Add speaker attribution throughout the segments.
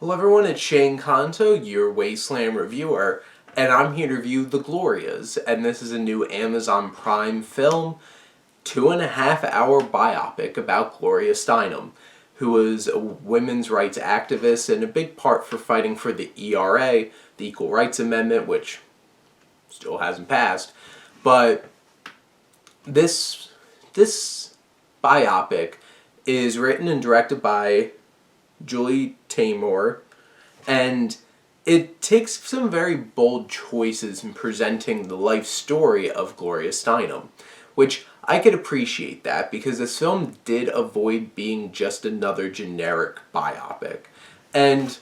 Speaker 1: Hello everyone, it's Shane Kanto, your Wasteland reviewer, and I'm here to review The Glorias, and this is a new Amazon Prime film, 2.5 hour biopic about Gloria Steinem, who was a women's rights activist and a big part for fighting for the ERA, the Equal Rights Amendment, which still hasn't passed. But this biopic is written and directed by Julie Taymor, and it takes some very bold choices in presenting the life story of Gloria Steinem, which I could appreciate that because this film did avoid being just another generic biopic. And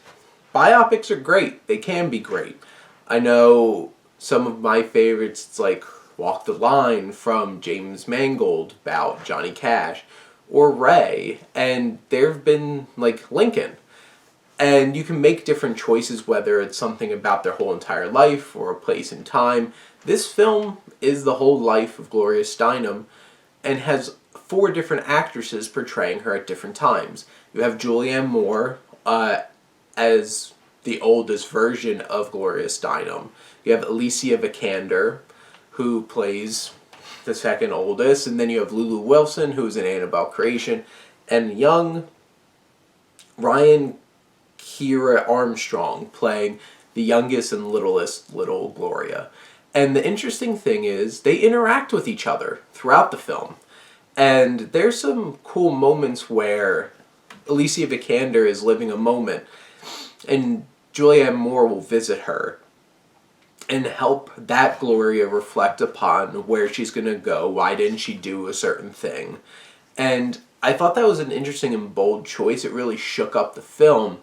Speaker 1: biopics are great. They can be great. I know some of my favorites, it's like Walk the Line from James Mangold about Johnny Cash, or Ray, and there have been like Lincoln. And you can make different choices whether it's something about their whole entire life or a place in time. This film is the whole life of Gloria Steinem and has four different actresses portraying her at different times. You have Julianne Moore as the oldest version of Gloria Steinem. You have Alicia Vikander, who plays the second oldest, and then you have Lulu Wilson, who's an Annabelle creation, and young Ryan Kira Armstrong playing the youngest and littlest little Gloria. And the interesting thing is they interact with each other throughout the film. And there's some cool moments where Alicia Vikander is living a moment and Julianne Moore will visit her and help that Gloria reflect upon where she's going to go, why didn't she do a certain thing. And I thought that was an interesting and bold choice. It really shook up the film.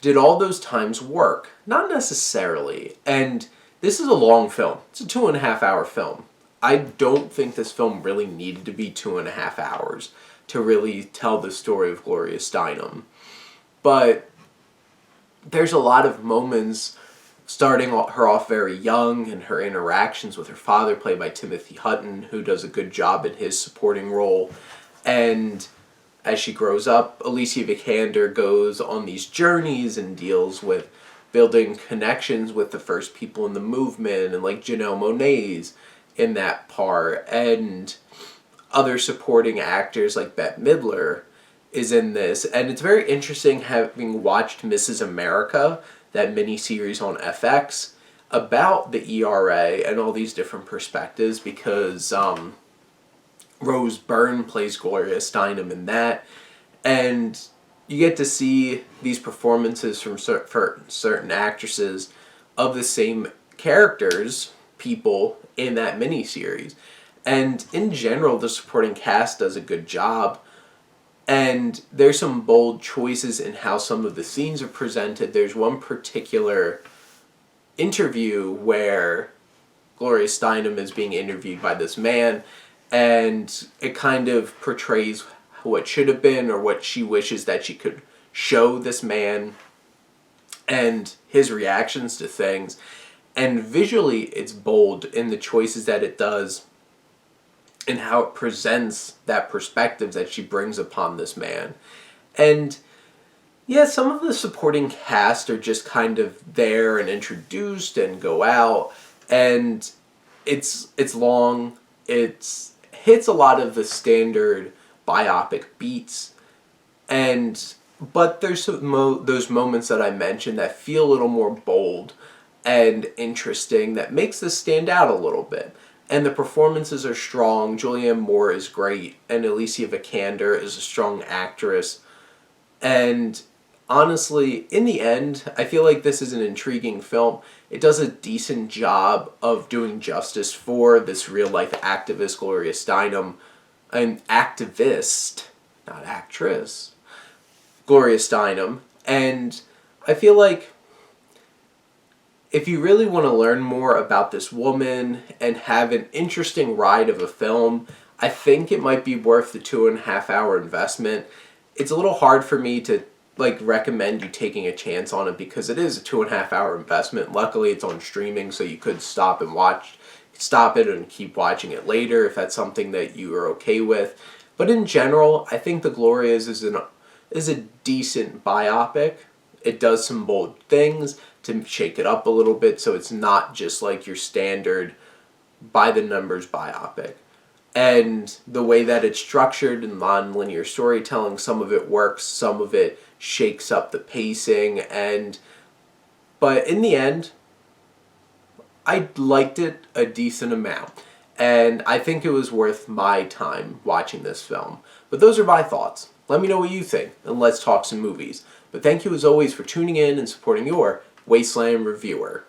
Speaker 1: Did all those times work? Not necessarily. And this is a long film. It's a 2.5 hour film. I don't think this film really needed to be 2.5 hours to really tell the story of Gloria Steinem. But there's a lot of moments starting her off very young and her interactions with her father, played by Timothy Hutton, who does a good job in his supporting role. And as she grows up, Alicia Vikander goes on these journeys and deals with building connections with the first people in the movement, and like Janelle Monáe's in that part, and other supporting actors like Bette Midler is in this. And it's very interesting having watched Mrs. America, that miniseries on FX, about the ERA and all these different perspectives, because Rose Byrne plays Gloria Steinem in that, and you get to see these performances from certain actresses of the same characters, people in that miniseries. And in general, the supporting cast does a good job. And there's some bold choices in how some of the scenes are presented. There's one particular interview where Gloria Steinem is being interviewed by this man, and it kind of portrays what should have been or what she wishes that she could show this man and his reactions to things. And visually, it's bold in the choices that it does and how it presents that perspective that she brings upon this man. And yeah, some of the supporting cast are just kind of there and introduced and go out, and it's long. It hits a lot of the standard biopic beats, but there's those moments that I mentioned that feel a little more bold and interesting that makes this stand out a little bit. And the performances are strong. Julianne Moore is great, and Alicia Vikander is a strong actress. And honestly, in the end, I feel like this is an intriguing film. It does a decent job of doing justice for this real-life activist, Gloria Steinem. An activist, not actress, Gloria Steinem. And I feel like if you really want to learn more about this woman and have an interesting ride of a film, I think it might be worth the 2.5 hour investment. It's a little hard for me to recommend you taking a chance on it because it is a 2.5 hour investment. Luckily, it's on streaming, so you could stop it and keep watching it later if that's something that you are okay with. But in general, I think The Glorias is a decent biopic. it does some bold things to shake it up a little bit, so it's not just like your standard by the numbers biopic. And the way that it's structured in non-linear storytelling, some of it works, some of it shakes up the pacing, but in the end, I liked it a decent amount. And I think it was worth my time watching this film. But those are my thoughts. Let me know what you think, and let's talk some movies. But thank you as always for tuning in and supporting your Wasteland reviewer.